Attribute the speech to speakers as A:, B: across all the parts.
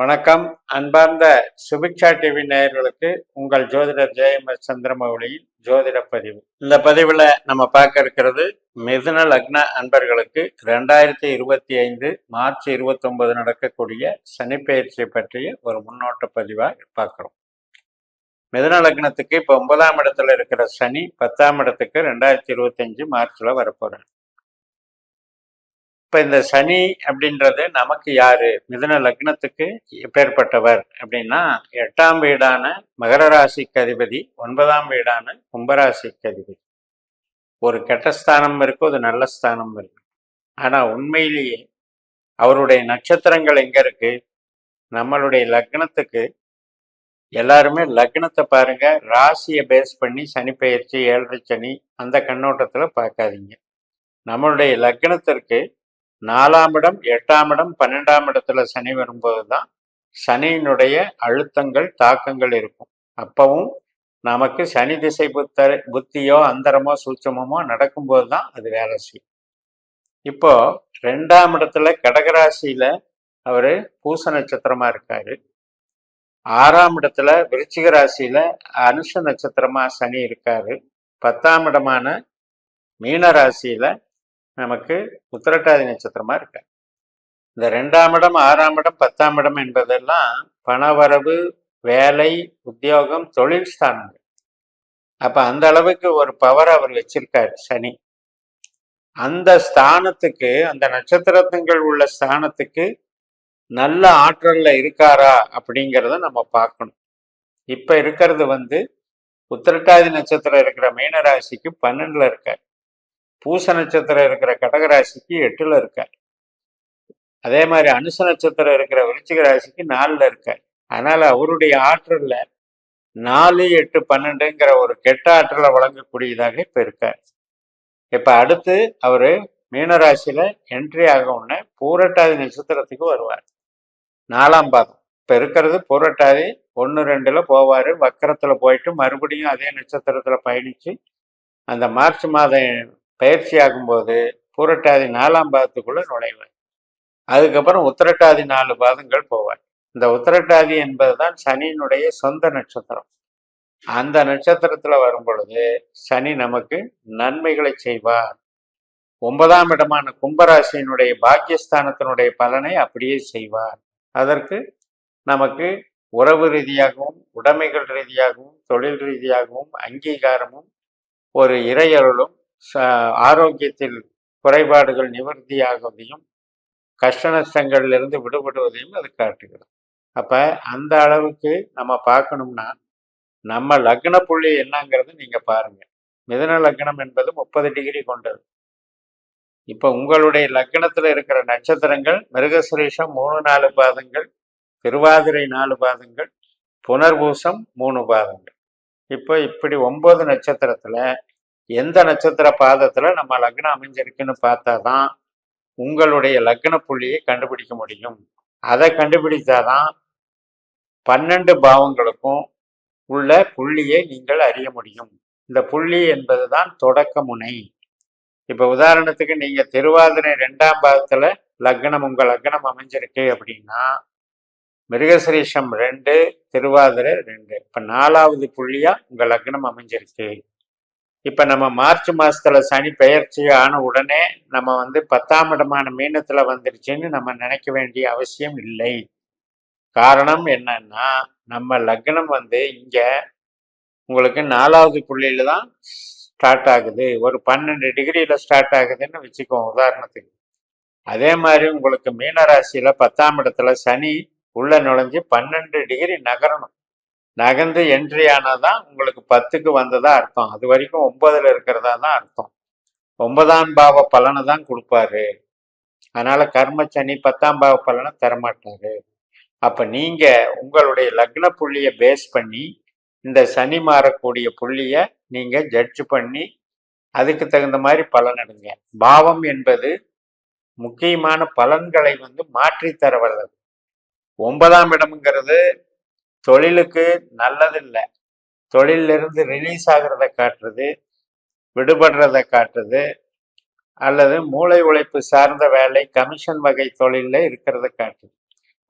A: வணக்கம். அன்பார்ந்த சுபிக்ஷா டிவி நேயர்களுக்கு உங்கள் ஜோதிடர் ஜெயமஸ் சந்திரமௌலியின் ஜோதிட பதிவு. இந்த பதிவில் நம்ம பார்க்க இருக்கிறது மிதுன லக்ன அன்பர்களுக்கு 2025 மார்ச் 29 நடக்கக்கூடிய சனிப்பெயர்ச்சியை பற்றிய ஒரு முன்னோட்ட பதிவாக பார்க்குறோம். மிதுன லக்னத்துக்கு இப்போ 9ஆம் இடத்துல இருக்கிற சனி 10ஆம் இடத்துக்கு 2025 மார்ச்ல வரப்போறார். இப்ப இந்த சனி அப்படின்றது நமக்கு யாரு, மிதுன லக்னத்துக்கு எப்பேற்பட்டவர் அப்படின்னா 8ஆம் வீடான மகர ராசிக்கு அதிபதி, 9ஆம் வீடான கும்பராசிக்கு அதிபதி. ஒரு கெட்ட ஸ்தானம் இருக்கு, ஒரு நல்ல ஸ்தானம் இருக்கு. ஆனா உண்மையிலேயே அவருடைய நட்சத்திரங்கள் எங்க இருக்கு? நம்மளுடைய லக்னத்துக்கு எல்லாருமே லக்னத்தை பாருங்க, ராசியை பேஸ் பண்ணி சனி பெயர்ச்சி, 7 சனி அந்த கண்ணோட்டத்துல பார்க்காதீங்க. நம்மளுடைய லக்னத்திற்கு 4ஆம் இடம், 8ஆம் இடம், 12ஆம் இடத்துல சனி வரும்போது தான் சனியினுடைய அழுத்தங்கள், தாக்கங்கள் இருக்கும். அப்பவும் நமக்கு சனி திசை புத்தியோ அந்தரமோ சூட்சமோ நடக்கும்போது தான் அது வேலை செய்யும். இப்போ 2ஆம் இடத்துல கடகராசியில அவரு பூச நட்சத்திரமா இருக்காரு. 6ஆம் இடத்துல விருச்சிக ராசியில அனுஷ நட்சத்திரமா சனி இருக்காரு. 10ஆம் இடமான மீன ராசியில நமக்கு உத்திரட்டாதி நட்சத்திரமா இருக்க. இந்த 2ஆம் இடம், 6ஆம் இடம், 10ஆம் இடம் என்பதெல்லாம் பணவரவு, வேலை, உத்தியோகம், தொழில் ஸ்தானங்கள். அப்ப அந்த அளவுக்கு ஒரு பவர் அவர் வச்சிருக்காரு சனி. அந்த ஸ்தானத்துக்கு, அந்த நட்சத்திரங்கள் உள்ள ஸ்தானத்துக்கு நல்ல ஆற்றல்ல இருக்காரா அப்படிங்கிறத நம்ம பார்க்கணும். இப்ப இருக்கிறது உத்திரட்டாதி நட்சத்திரம் இருக்கிற மீனராசிக்கு 12ல இருக்கார். பூச நட்சத்திரம் இருக்கிற கடகராசிக்கு 8ல இருக்கார். அதே மாதிரி அனுச நட்சத்திரம் இருக்கிற விருச்சிக ராசிக்கு 4ல இருக்கார். அதனால அவருடைய ஆற்றல்ல 4, 8, 12ங்கிற ஒரு கெட்ட ஆற்றலை வழங்கக்கூடியதாக இப்ப இருக்கார். இப்ப அடுத்து அவரு மீனராசியில என்ட்ரி ஆக உடனே பூரட்டாதி நட்சத்திரத்துக்கு வருவார். 4ஆம் பாதம் இப்ப இருக்கிறது பூரட்டாதி 1, 2ல போவாரு. வக்கரத்துல போயிட்டு மறுபடியும் அதே நட்சத்திரத்துல பயணிச்சு அந்த மார்ச் மாதம் பயிற்சி ஆகும்போது பூரட்டாதி 4ஆம் பாதத்துக்குள்ள நுழைவார். அதுக்கப்புறம் உத்திரட்டாதி 4 பாதங்கள் போவார். இந்த உத்திரட்டாதி என்பதுதான் சனியினுடைய சொந்த நட்சத்திரம். அந்த நட்சத்திரத்துல வரும் பொழுது சனி நமக்கு நன்மைகளை செய்வார். 9ஆம் இடமான கும்பராசியினுடைய பாக்கியஸ்தானத்தினுடைய பலனை அப்படியே செய்வார். அதற்கு நமக்கு உறவு ரீதியாகவும், உடைமைகள் ரீதியாகவும், தொழில் ரீதியாகவும் அங்கீகாரமும், ஒரு இறையருளும், ஆரோக்கியத்தில் குறைபாடுகள் நிவர்த்தியாகுவதையும், கஷ்ட நஷ்டங்கள்லிருந்து விடுபடுவதையும் அது காட்டுகிறது. அப்ப அந்த அளவுக்கு நம்ம பார்க்கணும்னா நம்ம லக்ன புள்ளி என்னங்கிறது நீங்க பாருங்க. மிதுன லக்னம் என்பது 30 டிகிரி கொண்டது. இப்ப உங்களுடைய லக்னத்துல இருக்கிற நட்சத்திரங்கள் மிருகசிரீஷம் 3, 4 பாதங்கள், திருவாதிரை 4 பாதங்கள், புனர்பூசம் 3 பாதங்கள். இப்போ இப்படி 9 நட்சத்திரத்துல எந்த நட்சத்திர பாதத்துல நம்ம லக்னம் அமைஞ்சிருக்குன்னு பார்த்தாதான் உங்களுடைய லக்ன புள்ளியை கண்டுபிடிக்க முடியும். அதை கண்டுபிடித்தாதான் 12 பாவங்களுக்கும் உள்ள புள்ளியை நீங்கள் அறிய முடியும். இந்த புள்ளி என்பதுதான் தொடக்க முனை. இப்ப உதாரணத்துக்கு நீங்க திருவாதிரை 2ஆம் பாதத்துல லக்னம், உங்க லக்னம் அமைஞ்சிருக்கு அப்படின்னா மிருகசிரீஷம் 2, திருவாதிரை 2, இப்ப 4வது புள்ளியா உங்க லக்னம் அமைஞ்சிருக்கு. இப்ப நம்ம மார்ச் மாசத்துல சனி பெயர்ச்சி ஆன உடனே நம்ம 10ஆம் இடமான மீனத்துல வந்துருச்சுன்னு நம்ம நினைக்க வேண்டிய அவசியம் இல்லை. காரணம் என்னன்னா நம்ம லக்னம் இங்க உங்களுக்கு 4வது புள்ளியில தான் ஸ்டார்ட் ஆகுது. ஒரு 12 டிகிரியில ஸ்டார்ட் ஆகுதுன்னு வச்சுக்கோங்க உதாரணத்துக்கு. அதே மாதிரி உங்களுக்கு மீனராசியில 10ஆம் இடத்துல சனி உள்ள நுழைஞ்சு 12 டிகிரி நகரணும். நகர்ந்து என்ட்ரி ஆனாதான் உங்களுக்கு 10க்கு வந்ததா அர்த்தம். அது வரைக்கும் 9ல இருக்கிறதா தான் அர்த்தம். 9ஆம் பாவ பலனை தான் கொடுப்பாரு. அதனால கர்ம சனி 10ஆம் பாவ பலனை தரமாட்டாரு. அப்ப நீங்க உங்களுடைய லக்ன புள்ளிய பேஸ் பண்ணி இந்த சனி மாறக்கூடிய புள்ளிய நீங்க ஜட்ஜ் பண்ணி அதுக்கு தகுந்த மாதிரி பலன் எடுங்க. பாவம் என்பது முக்கியமான பலன்களை மாற்றி தர வர்றது. 9ஆம் இடம்ங்கிறது தொழிலுக்கு நல்லது இல்லை. தொழிலிருந்து ரிலீஸ் ஆகிறத காட்டுறது, விடுபடுறத காட்டுறது, அல்லது மூளை உழைப்பு சார்ந்த வேலை, கமிஷன் வகை தொழிலில் இருக்கிறத காட்டுது.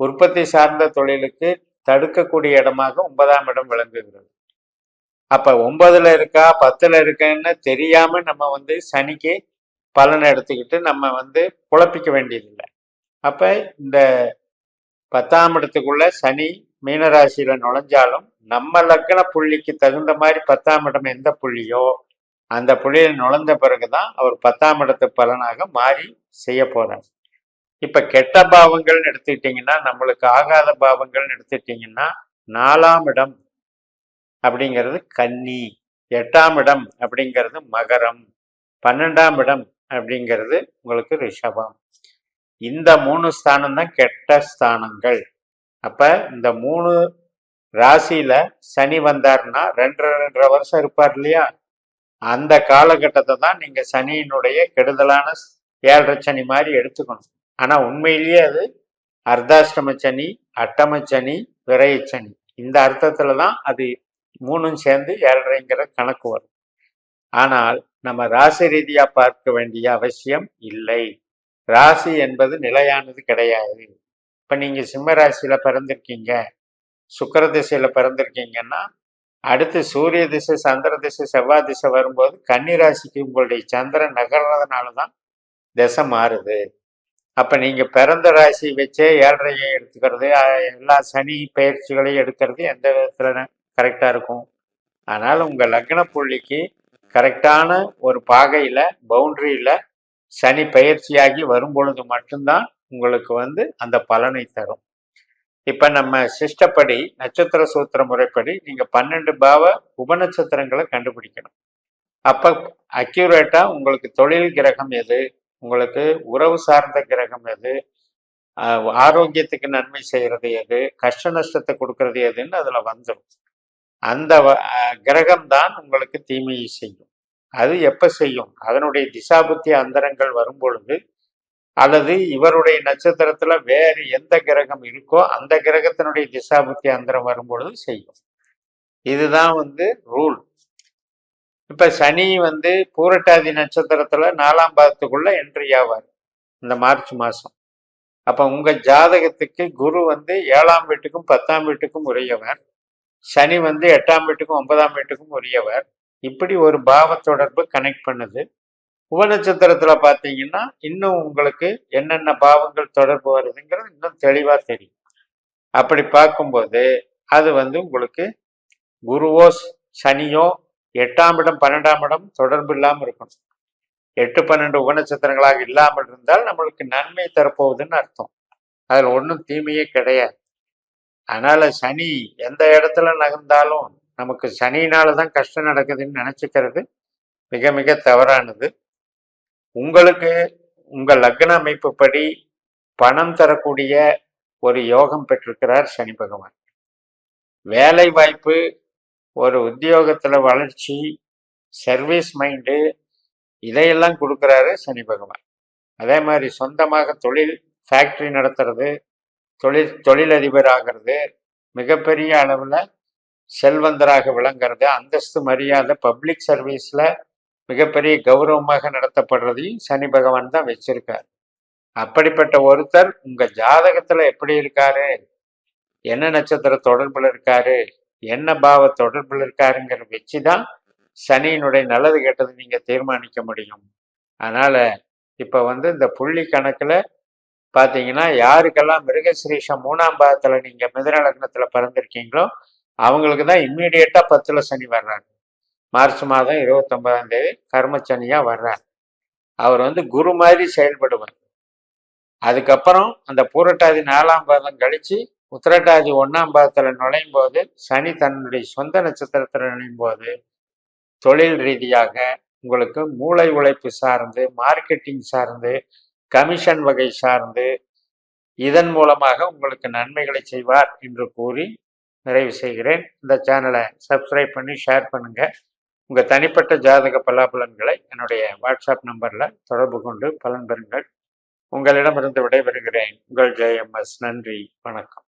A: உற்பத்தி சார்ந்த தொழிலுக்கு தடுக்கக்கூடிய இடமாக 9ஆம் இடம் விளங்குகிறது. அப்ப 9ல இருக்கா 10ல இருக்குன்னு தெரியாம நம்ம வந்து சனிக்கு பலனை எடுத்துக்கிட்டு நம்ம வந்து குழப்பிக்க வேண்டியதில்லை. அப்ப இந்த 10ஆம் இடத்துக்குள்ள சனி மீனராசியில நுழைஞ்சாலும் நம்ம லக்ன புள்ளிக்கு தகுந்த மாதிரி 10ஆம் இடம் எந்த புள்ளியோ அந்த புள்ளியில் நுழைந்த பிறகுதான் அவர் 10ஆம் இடத்து பலனாக மாறி செய்ய போறார். இப்ப கெட்ட பாவங்கள்னு எடுத்துக்கிட்டீங்கன்னா, நம்மளுக்கு ஆகாத பாவங்கள்னு எடுத்துக்கிட்டீங்கன்னா, 4ஆம் இடம் அப்படிங்கிறது கன்னி, 8ஆம் இடம் அப்படிங்கிறது மகரம், 12ஆம் இடம் அப்படிங்கிறது உங்களுக்கு ரிஷபம். இந்த 3 ஸ்தானம் தான் கெட்ட ஸ்தானங்கள். அப்ப இந்த 3 ராசியில சனி வந்தாருன்னா 2.5 வருஷம் இருப்பார் இல்லையா, அந்த காலகட்டத்தை தான் நீங்க சனியினுடைய கெடுதலான 7.5 சனி மாதிரி எடுத்துக்கணும். ஆனா உண்மையிலேயே அது அர்த்தாஷ்டம சனி, அட்டம சனி, விரய சனி, இந்த அர்த்தத்துல தான் அது 3ம் சேர்ந்து 7.5ங்கிற கணக்கு வரும். ஆனால் நம்ம ராசி ரீதியா பார்க்க வேண்டிய அவசியம் இல்லை. ராசி என்பது நிலையானது கிடையாது. இப்ப நீங்க சிம்ம ராசியில பிறந்திருக்கீங்க, சுக்கிர திசையில பிறந்திருக்கீங்கன்னா, அடுத்து சூரிய திசை, சந்திர திசை, செவ்வாய் திசை வரும்போது கன்னி ராசிக்கு உங்களுடைய சந்திரன் நகர்றதுனாலதான் திசை மாறுது. அப்ப நீங்க பிறந்த ராசி வச்சே 7.5 எடுத்துக்கிறது, எல்லா சனி பயிற்சிகளையும் எடுக்கிறது எந்த விதத்துல கரெக்டா இருக்கும்? அதனால உங்க லக்ன புள்ளிக்கு கரெக்டான ஒரு பாகையில பவுண்டரியில சனி பயிற்சியாகி வரும் பொழுது மட்டும்தான் உங்களுக்கு வந்து அந்த பலனை தரும். இப்ப நம்ம சிஷ்டப்படி நட்சத்திர சூத்திர முறைப்படி நீங்க 12 பாவ உபநட்சத்திரங்களை கண்டுபிடிக்கணும். அப்ப அக்யூரேட்டா உங்களுக்கு தொழில் கிரகம் எது, உங்களுக்கு உறவு சார்ந்த கிரகம் எது, ஆரோக்கியத்துக்கு நன்மை செய்யறது எது, கஷ்ட நஷ்டத்தை கொடுக்கறது எதுன்னு அதுல வந்துடும். அந்த கிரகம் தான் உங்களுக்கு தீமையை செய்யும். அது எப்ப செய்யும்? அதனுடைய திசாபுத்தி அந்தரங்கள் வரும் பொழுது, அல்லது இவருடைய நட்சத்திரத்துல வேறு எந்த கிரகம் இருக்கோ அந்த கிரகத்தினுடைய திசாபுத்தி அந்தரம் வரும் பொழுது செய்யும். இதுதான் வந்து ரூல். இப்ப சனி வந்து பூரட்டாதி நட்சத்திரத்துல 4ஆம் பாதத்துக்குள்ள என்ட்ரி ஆவார் இந்த மார்ச் மாசம். அப்ப உங்க ஜாதகத்துக்கு குரு வந்து 7ஆம் வீட்டுக்கும் 10ஆம் வீட்டுக்கும் உரியவர், சனி வந்து 8ஆம் வீட்டுக்கும் 9ஆம் வீட்டுக்கும் உரியவர். இப்படி ஒரு பாவ தொடர்பு கனெக்ட் பண்ணுது. உபநட்சத்திரத்துல பாத்தீங்கன்னா இன்னும் உங்களுக்கு என்னென்ன பாவங்கள் தொடர்பு வருதுங்கிறது இன்னும் தெளிவா தெரியும். அப்படி பார்க்கும்போது அது வந்து உங்களுக்கு குருவோ சனியோ 8ஆம் இடம் 12ஆம் இடம் தொடர்பு இல்லாமல் இருக்கணும். 8, 12 உபநட்சத்திரங்களாக இல்லாமல் இருந்தால் நம்மளுக்கு நன்மை தரப்போகுதுன்னு அர்த்தம். அதுல ஒன்றும் தீமையே கிடையாது. அதனால சனி எந்த இடத்துல நகர்ந்தாலும் நமக்கு சனியினாலதான் கஷ்டம் நடக்குதுன்னு நினைச்சுக்கிறது மிக மிக தவறானது. உங்களுக்கு உங்க லக்ன அமைப்பு படி பணம் தரக்கூடிய ஒரு யோகம் பெற்றிருக்கிறார் சனி பகவான். வேலை வாய்ப்பு, ஒரு உத்தியோகத்துல வளர்ச்சி, சர்வீஸ் மைண்டு, இதையெல்லாம் கொடுக்குறாரு சனி பகவான். அதே மாதிரி சொந்தமாக தொழில் ஃபேக்டரி நடத்துறது, தொழிலதிபர் ஆகிறது, மிகப்பெரிய அளவில் செல்வந்தராக விளங்குறது, அந்தஸ்து மரியாதை பப்ளிக் சர்வீஸ்ல மிகப்பெரிய கௌரவமாக நடத்தப்படுறதையும் சனி பகவான் தான் வச்சிருக்காரு. அப்படிப்பட்ட ஒருத்தர் உங்க ஜாதகத்துல எப்படி இருக்காரு, என்ன நட்சத்திர தொடர்புல இருக்காரு, என்ன பாவ தொடர்புல இருக்காருங்கிற வச்சுதான் சனியினுடைய நல்லது கெட்டது நீங்க தீர்மானிக்க முடியும். அதனால இப்ப வந்து இந்த புள்ளி கணக்குல பாத்தீங்கன்னா யாருக்கெல்லாம் மிருகசிரீஷம் 3ஆம் பாவத்துல நீங்க மிதுன லக்னத்துல பிறந்திருக்கீங்களோ அவங்களுக்கு தான் இம்மீடியட்டா 10ல சனி வர்றாரு. மார்ச் மாதம் 29ஆம் தேதி கர்மச்சனியா வர்றார். அவர் வந்து குரு மாதிரி செயல்படுவார். அதுக்கப்புறம் அந்த பூரட்டாதி 4ஆம் பாதம் கழிச்சு உத்திரட்டாதி 1ஆம் பாதத்துல நுழையும் போது சனி தன்னுடைய சொந்த நட்சத்திரத்துல நுழையும் போது தொழில் ரீதியாக உங்களுக்கு மூளை உழைப்பு சார்ந்து, மார்க்கெட்டிங் சார்ந்து, கமிஷன் வகை சார்ந்து, இதன் மூலமாக உங்களுக்கு நன்மைகளை செய்வார் என்று கூறி நிறைவு செய்கிறேன். இந்த சேனலை சப்ஸ்கிரைப் பண்ணி ஷேர் பண்ணுங்க. உங்கள் தனிப்பட்ட ஜாதக பலாபலன்களை என்னுடைய வாட்ஸ்அப் நம்பரில் தொடர்பு கொண்டு பலன் பெறுங்கள். உங்களிடமிருந்து விடைபெறுகிறேன். உங்கள் JMS. நன்றி, வணக்கம்.